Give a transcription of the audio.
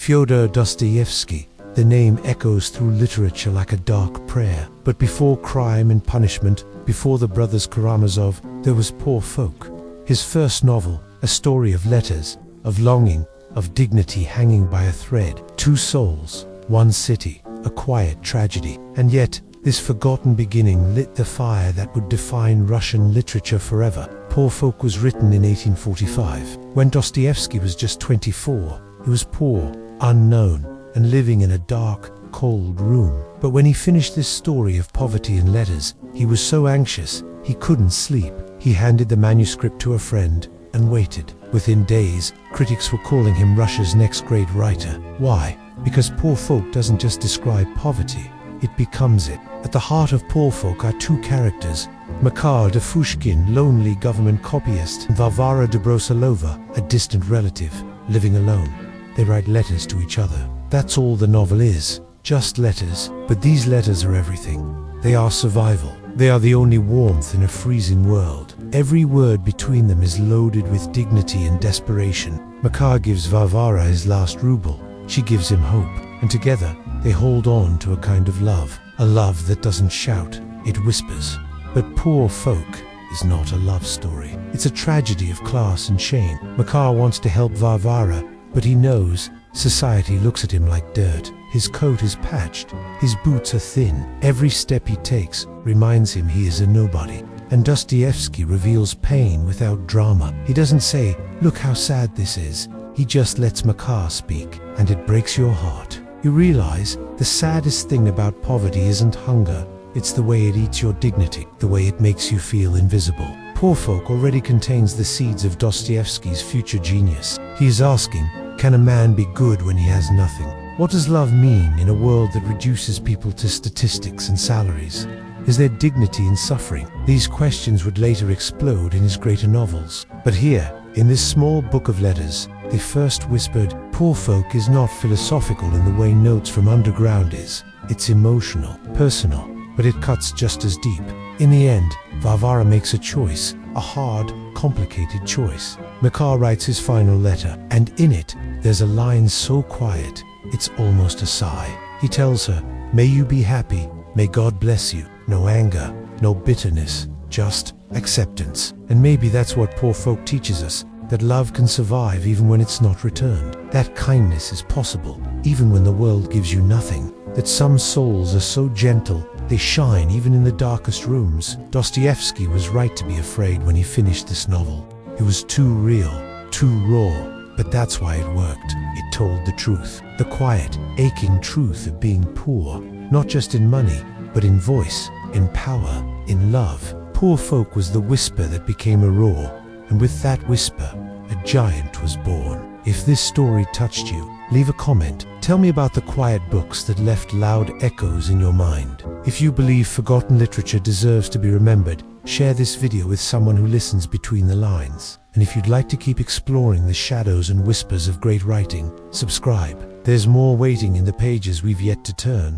Fyodor Dostoevsky. The name echoes through literature like a dark prayer. But before Crime and Punishment, before the Brothers Karamazov, there was Poor Folk. His first novel, a story of letters, of longing, of dignity hanging by a thread. Two souls, one city, a quiet tragedy. And yet, this forgotten beginning lit the fire that would define Russian literature forever. Poor Folk was written in 1845. When Dostoevsky was just 24, he was poor, unknown, and living in a dark, cold room. But when he finished this story of poverty and letters, he was so anxious he couldn't sleep. He handed the manuscript to a friend and waited. Within days, critics were calling him Russia's next great writer. Why? Because Poor Folk doesn't just describe poverty, it becomes it. At the heart of Poor Folk are two characters, Makar de Fushkin, lonely government copyist, and Varvara Dobrosolova, a distant relative, living alone. They write letters to each other. That's all the novel is, just letters. But these letters are everything. They are survival. They are the only warmth in a freezing world. Every word between them is loaded with dignity and desperation. Makar gives Varvara his last ruble. She gives him hope. And together, they hold on to a kind of love. A love that doesn't shout, it whispers. But Poor Folk is not a love story. It's a tragedy of class and shame. Makar wants to help Varvara, but he knows society looks at him like dirt. His coat is patched, his boots are thin. Every step he takes reminds him he is a nobody. And Dostoevsky reveals pain without drama. He doesn't say, "Look how sad this is." He just lets Makar speak, and it breaks your heart. You realize the saddest thing about poverty isn't hunger, it's the way it eats your dignity, the way it makes you feel invisible. Poor Folk already contains the seeds of Dostoevsky's future genius. He is asking, can a man be good when he has nothing? What does love mean in a world that reduces people to statistics and salaries? Is there dignity in suffering? These questions would later explode in his greater novels. But here, in this small book of letters, they first whispered, Poor Folk is not philosophical in the way Notes from Underground is. It's emotional, personal, but it cuts just as deep. In the end, Varvara makes a choice, a hard, complicated choice. Makar writes his final letter, and in it, there's a line so quiet, it's almost a sigh. He tells her, may you be happy, may God bless you. No anger, no bitterness, just acceptance. And maybe that's what Poor Folk teaches us, that love can survive even when it's not returned. That kindness is possible, even when the world gives you nothing. That some souls are so gentle, they shine even in the darkest rooms. Dostoevsky was right to be afraid when he finished this novel. It was too real, too raw, but that's why it worked. It told the truth, the quiet, aching truth of being poor, not just in money, but in voice, in power, in love. Poor Folk was the whisper that became a roar, and with that whisper, a giant was born. If this story touched you, leave a comment. Tell me about the quiet books that left loud echoes in your mind. If you believe forgotten literature deserves to be remembered, share this video with someone who listens between the lines. And if you'd like to keep exploring the shadows and whispers of great writing, subscribe. There's more waiting in the pages we've yet to turn.